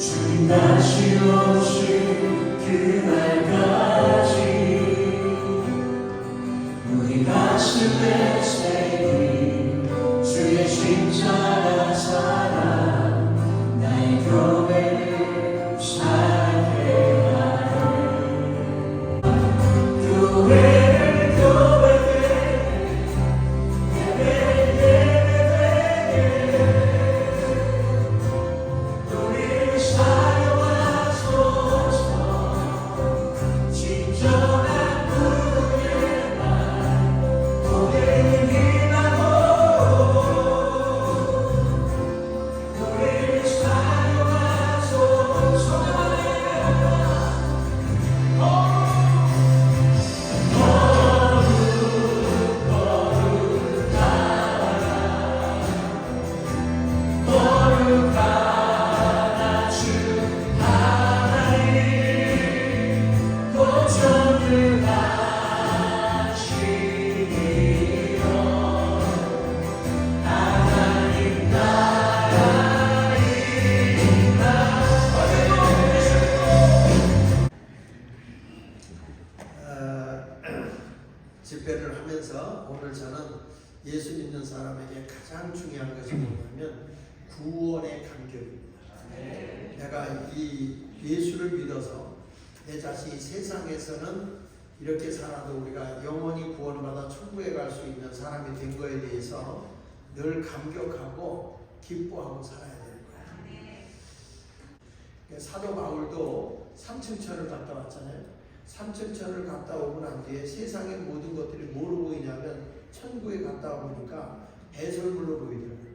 주님 다시 오실 그날까지 우리 가슴에 새긴 주의 십자가 사랑 나의 교회를 살게 하네. 교회를 우리를 사랑하소서. 진정한 구원의 날 우리를 믿나고 우리를 사랑하소서. 거룩하나 주 하나님 고전을 하시리여. 하나님 나라이다. 집회를 하면서 오늘 저는 예수 믿는 사람에게 가장 중요한 것이 뭐냐면 구원의 간격입니다. 내가 이 예수를 믿어서 내 자신이 세상에서는 이렇게 살아도 우리가 영원히 구원받아 천국에 갈 수 있는 사람이 된 거에 대해서 늘 감격하고 기뻐하고 살아야 되는 거예요. 사도 바울도 삼층천을 갔다 왔잖아요. 삼층천을 갔다 오고 난 뒤에 세상의 모든 것들이 뭐로 보이냐면 천국에 갔다 오니까 배설물로 보이더라고요.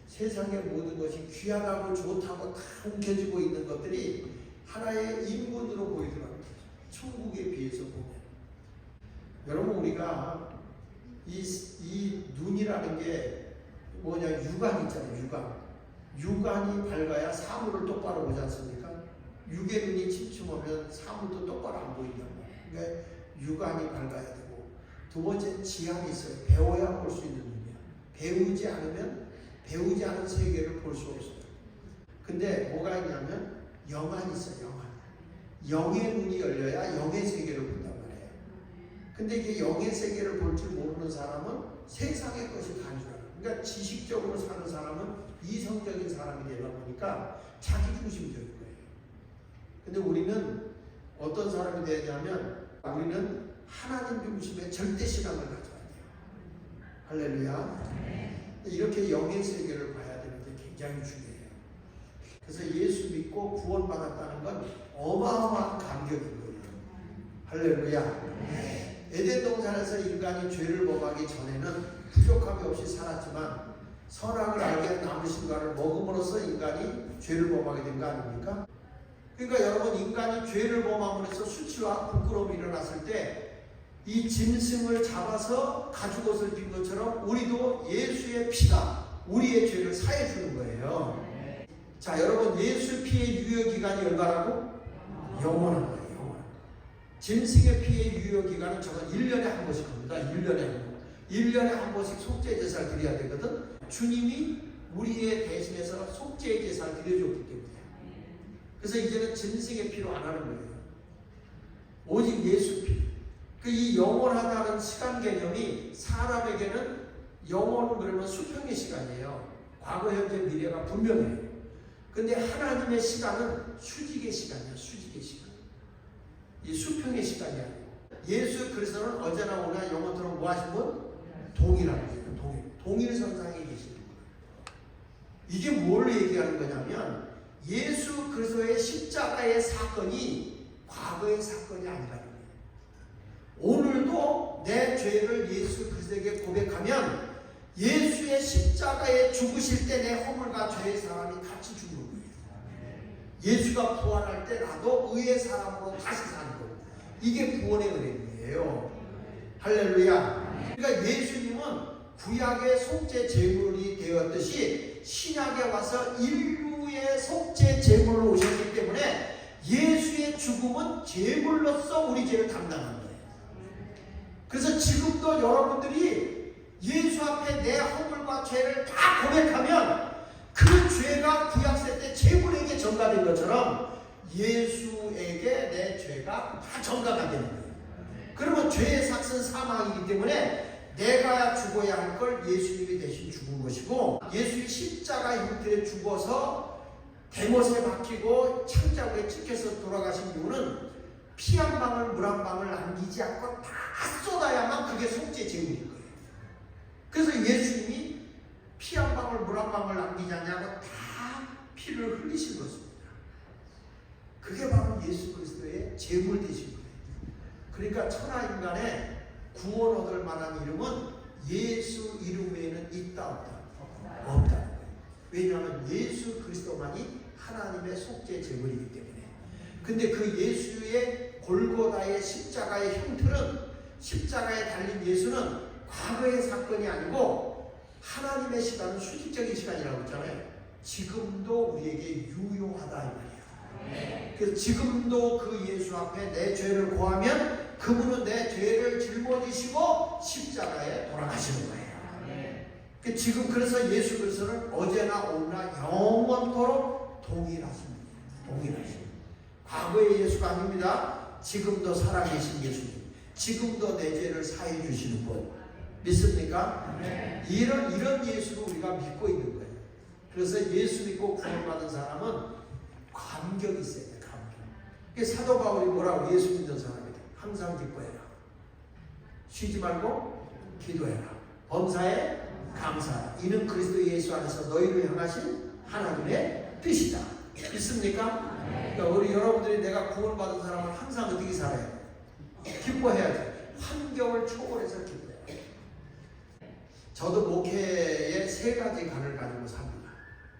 세상의 모든 것이 귀하다고 좋다고 다 움켜쥐고 있는 것들이 하나의 인문으로 보이더라고요. 천국에 비해서 보면. 여러분 우리가 이 눈이라는 게 뭐냐, 육안 있잖아요. 육안이 밝아야 사물을 똑바로 보지 않습니까? 육의 눈이 침침하면 사물도 똑바로 안 보인단 말이에요. 그러니까 육안이 밝아야 되고, 두 번째 지향이 있어요. 배워야 볼 수 있는 눈이야. 배우지 않으면 배우지 않은 세계를 볼 수 없어요. 근데 뭐가 있냐면 영안이 있어요. 영의 눈이 열려야 영의 세계를 본단 말이에요. 근데 이게 영의 세계를 볼 줄 모르는 사람은 세상의 것이 다인 줄 알아요. 그러니까 지식적으로 사는 사람은 이성적인 사람이 되다 보니까 자기 중심적인 거예요. 근데 우리는 어떤 사람이 되냐면 우리는 하나님 중심의 절대 신앙을 가져야 돼요. 할렐루야. 이렇게 영의 세계를 봐야 되는 게 굉장히 중요해요. 그래서 예수 믿고 구원받았다는 건 어마어마한 감격인 거예요. 할렐루야. 에덴 동산에서 인간이 죄를 범하기 전에는 부족함이 없이 살았지만 선악을 알게 나무 신과를 먹음으로써 인간이 죄를 범하게 된 거 아닙니까? 그러니까 여러분, 인간이 죄를 범함으로써 수치와 부끄러움이 일어났을 때 이 짐승을 잡아서 가죽옷을 빈 것처럼 우리도 예수의 피가 우리의 죄를 사해 주는 거예요. 자, 여러분, 예수 피의 유효기간이 얼마라고? 영원한 거예요. 영원. 짐승의 피의 유효기간은 저건 1년에 한 번씩 합니다. 1년에 한 번. 1년에 한 번씩 속죄 제사를 드려야 되거든. 주님이 우리의 대신해서 속죄 제사를 드려줬기 때문에. 그래서 이제는 짐승의 피로 안 하는 거예요. 오직 예수 피. 이 영원하다는 시간 개념이 사람에게는 영원은 그러면 수평의 시간이에요. 과거, 현재, 미래가 분명해요. 근데 하나님의 시간은 수직의 시간이에요. 수직의 시간. 이 수평의 시간이 아니에요. 예수 그리스도는 어제나 오나 영원토록 뭐 하신 분? 동일한 거예요. 동일선상에 계시는 거예요. 이게 뭘 얘기하는 거냐면 예수 그리스도의 십자가의 사건이 과거의 사건이 아니라는 거예요. 오늘도 내 죄를 예수 그리스도에게 고백하면 예수의 십자가에 죽으실 때 내 허물과 죄의 사람이 같이 죽는 거예요. 예수가 부활할 때 나도 의의 사람으로 다시 사는 거예요. 이게 구원의 은혜예요. 할렐루야. 그러니까 예수님은 구약의 속죄 제물이 되었듯이 신약에 와서 인류의 속죄 제물로 오셨기 때문에 예수의 죽음은 제물로서 우리 죄를 담당한 거예요. 그래서 지금도 여러분들이 예수 앞에 내 허물과 죄를 다 고백하면 그 죄가 구약세 때 제물에게 전가 전가된 것처럼 예수에게 내 죄가 다 전가가 되는 거예요. 그러면 죄의 삭은 사망이기 때문에 내가 죽어야 할 걸 예수님이 대신 죽은 것이고, 예수의 십자가 형태에 죽어서 대못에 박히고 창자국에 찍혀서 돌아가신 이유는 피 한 방울 물 한 방울 남기지 않고 다 쏟아야만 그게 속죄 제물인 거예요. 그래서 예수님이 피 한 방울 물 한 방울 남기지 않냐고 다 피를 흘리신 것입니다. 그게 바로 예수 그리스도의 제물 되신 거예요. 그러니까 천하 인간에 구원 얻을 만한 이름은 예수 이름 외에는 있다 없다? 없다는 거예요. 왜냐하면 예수 그리스도만이 하나님의 속죄 제물이기 때문에. 근데 그 예수의 골고다의 십자가의 형틀은, 십자가에 달린 예수는 과거의 사건이 아니고 하나님의 시간은 수직적인 시간이라고 했잖아요. 지금도 우리에게 유효하다 이 말이에요. 그래서 지금도 그 예수 앞에 내 죄를 고하면 그분은 내 죄를 짊어지시고 십자가에 돌아가시는 거예요. 지금 그래서 예수 그리스도는 어제나 오늘나 영원토록 동일하십니다. 동일하십니다. 과거의 예수가 아닙니다. 지금도 살아계신 예수님, 지금도 내 죄를 사해 주시는 분 믿습니까? 이런 예수를 우리가 믿고 있는 거예요. 그래서 예수 믿고 구원받은 사람은 감격이 있어야 돼요. 감격. 사도 바울이 뭐라고 예수 믿는 사람이다. 항상 기뻐해라. 쉬지 말고 기도해라. 범사에 감사하라. 이는 그리스도 예수 안에서 너희를 향하신 하나님의 뜻이다. 믿습니까? 그러니까 우리 여러분들이 내가 구원받은 사람은 항상 어떻게 살아야 돼? 기뻐해야 돼. 환경을 초월해서 기뻐해야 돼. 저도 목회의 세 가지 간을 가지고 삽니다.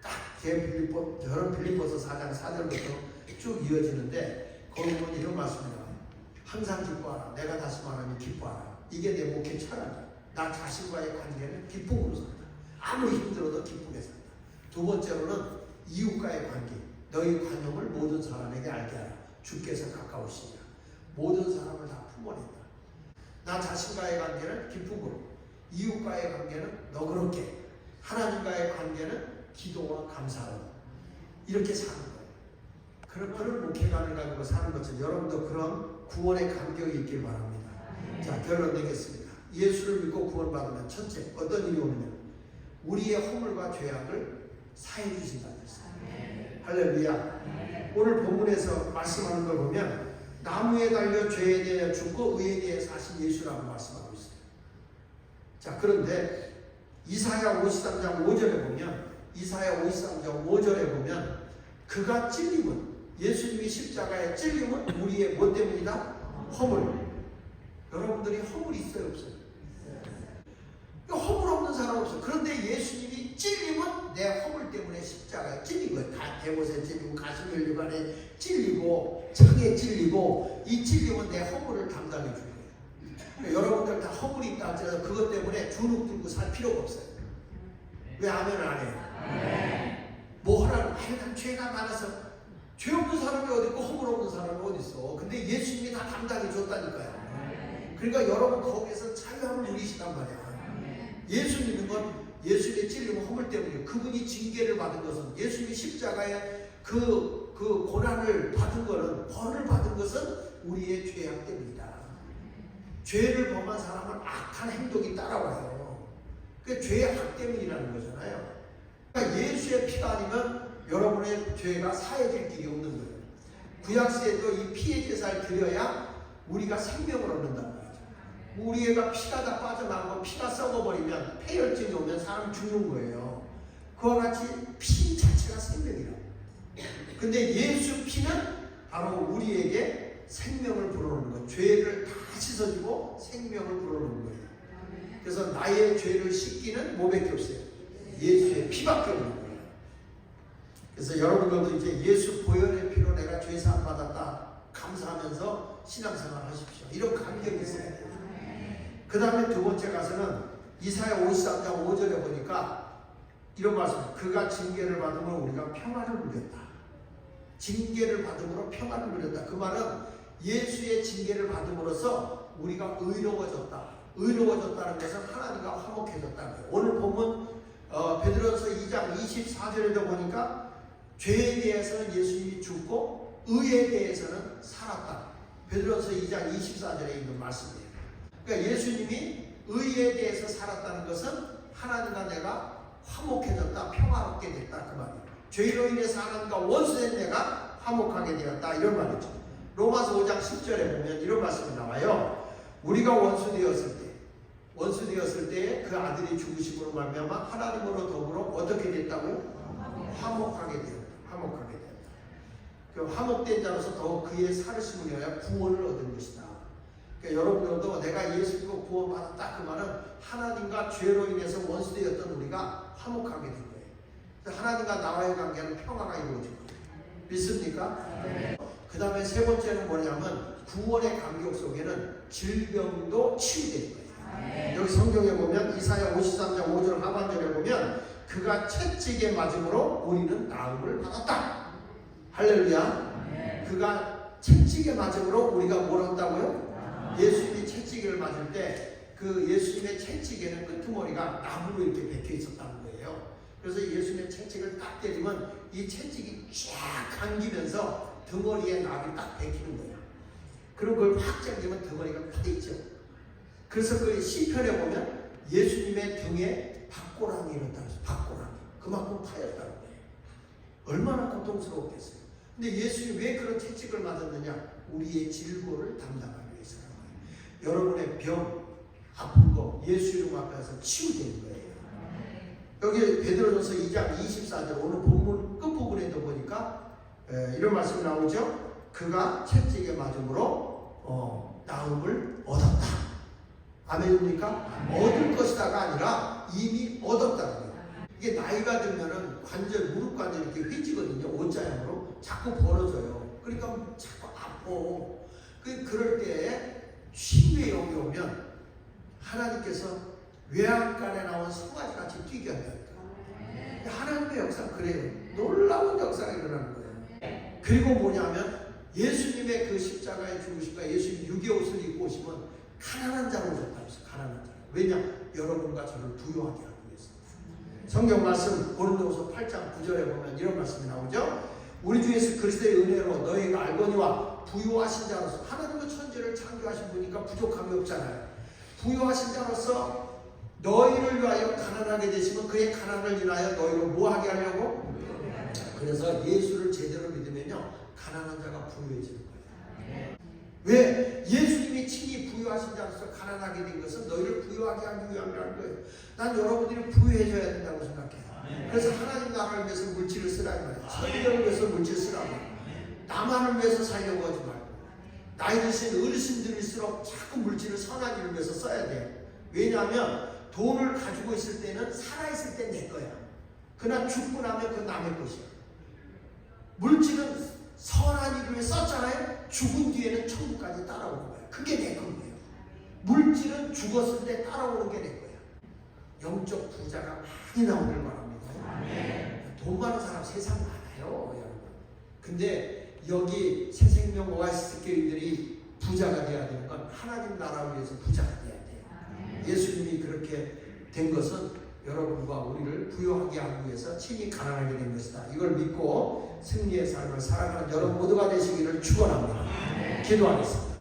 딱 저런 빌립보서 4장 4절부터 쭉 이어지는데 거기 보면 이런 말씀이 나와요. 항상 기뻐하라. 내가 다시 말하면 기뻐하라. 이게 내 목회 철학이야. 나 자신과의 관계는 기쁨으로 산다. 아무리 힘들어도 기쁘게 산다. 두 번째로는 이웃과의 관계. 너희 관용을 모든 사람에게 알게 하라. 주께서 가까우시니라. 모든 사람을 다 품어낸다. 나 자신과의 관계는 기쁨으로, 이웃과의 관계는 너그럽게, 하나님과의 관계는 기도와 감사로 이렇게 사는 거예요. 그런 목회관을 가지고 사는 것처럼 여러분도 그런 구원의 감격이 있길 바랍니다. 자, 결론 내겠습니다. 예수를 믿고 구원받으면 첫째 어떤 일이 오느냐? 우리의 허물과 죄악을 사해 주신다는 것입니다. 할렐루야. 오늘 본문에서 말씀하는 걸 보면 나무에 달려 죄에 대해 죽고 의에 대해 사신 예수라고 말씀하고 있어요. 자, 그런데 이사야 53장 5절에 보면, 이사야 53장 5절에 보면 그가 찔림은, 예수님이 십자가에 찔림은 우리의 뭐 때문이다? 허물. 여러분들이 허물이 있어요 없어요? 허물 없는 사람 없어요. 그런데 예수님이 찔림은 내 허물 때문에 십자가에 찔린 거예요. 다 대못에 찔리고 가슴혈류관에 찔리고 창에 찔리고, 이 찔림은 내 허물을 담당해 준 거예요. 그러니까 여러분들 다 허물이 있다 할지라도 그것 때문에 주눅 들고 살 필요가 없어요. 왜 아멘을 안 해요? 뭐 하라고? 난 죄가 많아서. 죄 없는 사람이 어디 있고 허물 없는 사람이 어디 있어. 근데 예수님이 다 담당해 줬다니까요. 그러니까 여러분 거기에서 자유함을 누리시단 말이야. 예수 믿는 건 예수님의 찔림은 허물 때문이에요. 그분이 징계를 받은 것은, 예수님이 십자가에 그 고난을 받은 것은, 벌을 받은 것은 우리의 죄악 때문이다. 죄를 범한 사람은 악한 행동이 따라와요. 그게 죄의 악 때문이라는 거잖아요. 그러니까 예수의 피가 아니면 여러분의 죄가 사해질 길이 없는 거예요. 구약시대도 이 피의 제사를 드려야 우리가 생명을 얻는단 말이죠. 우리 애가 피가 다 빠져나가고 피가 썩어버리면, 폐혈증이 오면 사람 죽는 거예요. 그와 같이 피 자체가 생명이라고. 근데 예수 피는 바로 우리에게 생명을 불어오는 거예요. 죄를 다 씻어주고 생명을 불어오는 거예요. 그래서 나의 죄를 씻기는 뭐밖에 없어요? 예수의 피밖에 없는 거예요. 그래서 여러분들도 이제 예수 보혈의 피로 내가 죄사함 받았다 감사하면서 신앙생활 하십시오. 이런 감격이 있어야 돼요. 그 다음에 두 번째 가서는 이사야 53장 5절에 보니까 이런 말씀, 그가 징계를 받으면 우리가 평안을 누렸다. 징계를 받음으로 평안을 누렸다. 그 말은 예수의 징계를 받음으로써 우리가 의로워졌다. 의로워졌다는 것은 하나님과 화목해졌다는 거예요. 오늘 보면 베드로서 2장 24절에도 보니까 죄에 대해서는 예수님이 죽고 의에 대해서는 살았다. 베드로서 2장 24절에 있는 말씀이에요. 그러니까 예수님이 의에 대해서 살았다는 것은 하나님과 내가 화목해졌다, 평화롭게 됐다 그 말이에요. 죄로 인해서 하나님과 원수된 내가 화목하게 되었다 이런 말이죠. 로마서 5장 10절에 보면 이런 말씀이 나와요. 우리가 원수 되었을 때에 그 아들이 죽으심으로 말미암아 하나님으로 더불어 어떻게 됐다고요? 화목하게 되었다. 화목하게 되었다. 그 화목된 자로서 더욱 그의 살으심을 위하여 구원을 얻은 것이다. 그러니까 여러분들도 내가 예수 믿고 구원받았다 그 말은 하나님과 죄로 인해서 원수되었던 우리가 화목하게 된 거예요. 하나님과 나와의 관계는 평화가 이루어진 거예요. 믿습니까? 네. 그 다음에 세 번째는 뭐냐면 구원의 감격 속에는 질병도 치유된 거예요. 네. 여기 성경에 보면 이사야 53장 5절 하반절에 보면 그가 채찍에 맞음으로 우리는 나음을 받았다. 할렐루야. 네. 그가 채찍에 맞음으로 우리가 뭘 한다고요? 예수님이 채찍을 맞을 때 그 예수님의 채찍에는 끄트머리가 나무로 이렇게 박혀 있었다는 거예요. 그래서 예수님의 채찍을 딱 때리면 이 채찍이 쫙 감기면서 덩어리에 나비 딱 박히는 거예요. 그리고 그걸 확 당기면 덩어리가 파있죠. 그래서 그 시편에 보면 예수님의 등에 박고랑이 이렇다고 해서 박고랑이 그만큼 파였다는 거예요. 얼마나 고통스러웠겠어요. 근데 예수님이 왜 그런 채찍을 맞았느냐? 우리의 질고를 담당하기 위해서라는 거예요. 여러분의 병, 아픈 거 예수 이름 앞에서 치유되는 거예요. 여기 베드로전서 2장 24절 오늘 본문 끝부분에도 보니까 이런 말씀이 나오죠. 그가 채찍에 맞음으로 나음을 얻었다. 아멘입니까? 얻을 것이다가 아니라 이미 얻었다는 거예요. 이게 나이가 들면은 관절, 무릎 관절 이렇게 휘지거든요. 옷자양으로 자꾸 벌어져요. 그러니까 자꾸 아파. 그럴 때 신의 영이 오면 하나님께서 외양간에 나온 송아지 같이 뛰게 한다니까. 하나님의 역사는 그래요. 놀라운 역사가 일어나는 거예요. 그리고 뭐냐면 예수님의 그 십자가의 죽으심과 예수님 유괴옷을 입고 오시면 가난한 자로 오셨다면서. 가난한 자. 왜냐? 여러분과 저를 부유하게 하기 위해서. 성경 말씀 고린도후서 8장 9절에 보면 이런 말씀이 나오죠. 우리 주 예수 그리스도의 은혜로 너희가 알거니와 부유하신 자로서 하나님은 천지를 창조하신 분이니까 부족함이 없잖아요. 부유하신 자로서 너희를 위하여 가난하게 되시면 그의 가난을 인하여 너희를 뭐하게 하려고? 그래서 예수를 제대로 믿으면요 가난한 자가 부유해지는 거예요. 왜? 예수님이 친히 부유하신 자로서 가난하게 된 것은 너희를 부유하게 하기 위함이라는 거예요. 난 여러분들이 부유해져야 된다고 생각해요. 그래서 하나님 나라를 위해서 물질을 쓰라는 거예요. 천국을 위해서 물질 쓰라고. 나만을 위해서 살려고 하지 말고 나이 드신 어르신들일수록 자꾸 물질을 선한 일을 위해서 써야 돼요. 왜냐하면 돈을 가지고 있을 때는 살아있을 때 내 거야. 그러나 죽고 나면 그 남의 것이야. 물질은 선한 일을 위해 썼잖아요. 죽은 뒤에는 천국까지 따라오는 거야. 그게 내 거예요. 물질은 죽었을 때 따라오는 게 내 거야. 영적 부자가 많이 나오길 바랍니다. 돈 많은 사람 세상 많아요, 여러분. 근데 여기 새생명 오아시스 교인들이 부자가 되어야 되는 건 하나님 나라를 위해서 부자가 되어야 돼요. 예수님이 그렇게 된 것은 여러분과 우리를 부유하게 하기 위해서 친히 가난하게 된 것이다. 이걸 믿고 승리의 삶을 살아가는 여러분 모두가 되시기를 축원합니다. 기도하겠습니다.